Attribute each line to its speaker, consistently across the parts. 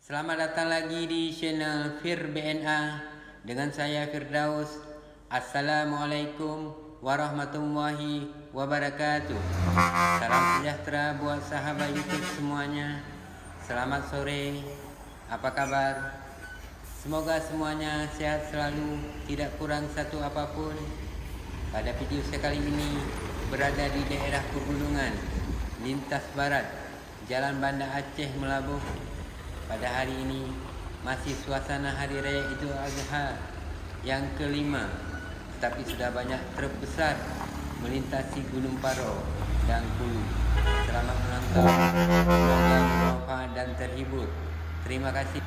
Speaker 1: Selamat datang lagi di channel Fir BNA dengan saya Firdaus. Assalamualaikum warahmatullahi wabarakatuh. Salam sejahtera buat sahabat YouTube semuanya. Selamat sore. Apa kabar? Semoga semuanya sehat selalu, tidak kurang satu apapun. Pada video sekali ini berada di daerah pegunungan lintas barat Jalan Banda Aceh Melabuh. Pada hari ini masih suasana Hari Raya Idul Adha yang kelima, tetapi sudah banyak truk besar melintasi Gunung Paro dan Kulu. Selamat menonton, semoga bermanfaat dan terhibur. Terima kasih.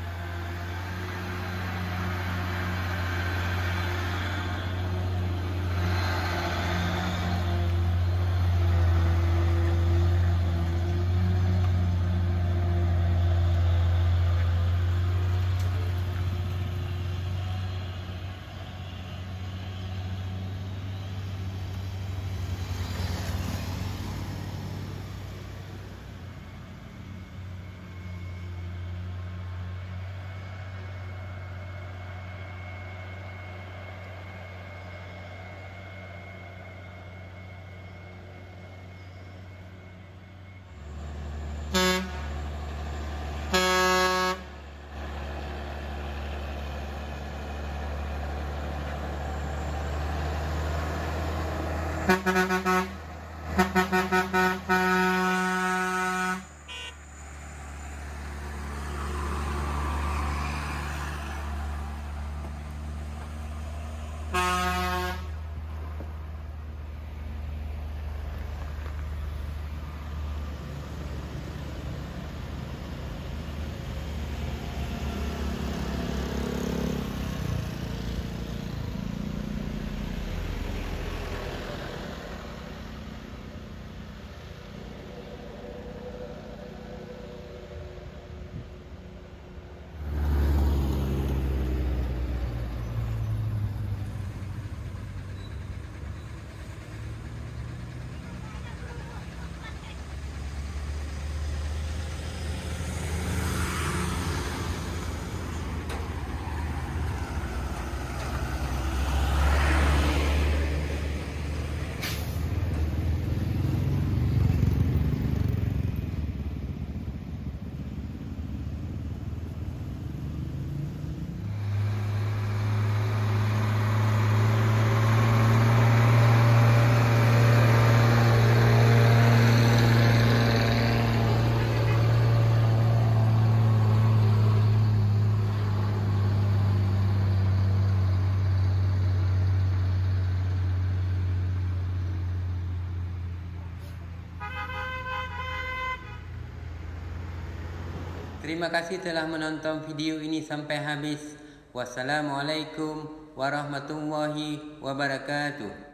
Speaker 1: Terima kasih telah menonton video ini sampai habis. Wassalamualaikum warahmatullahi wabarakatuh.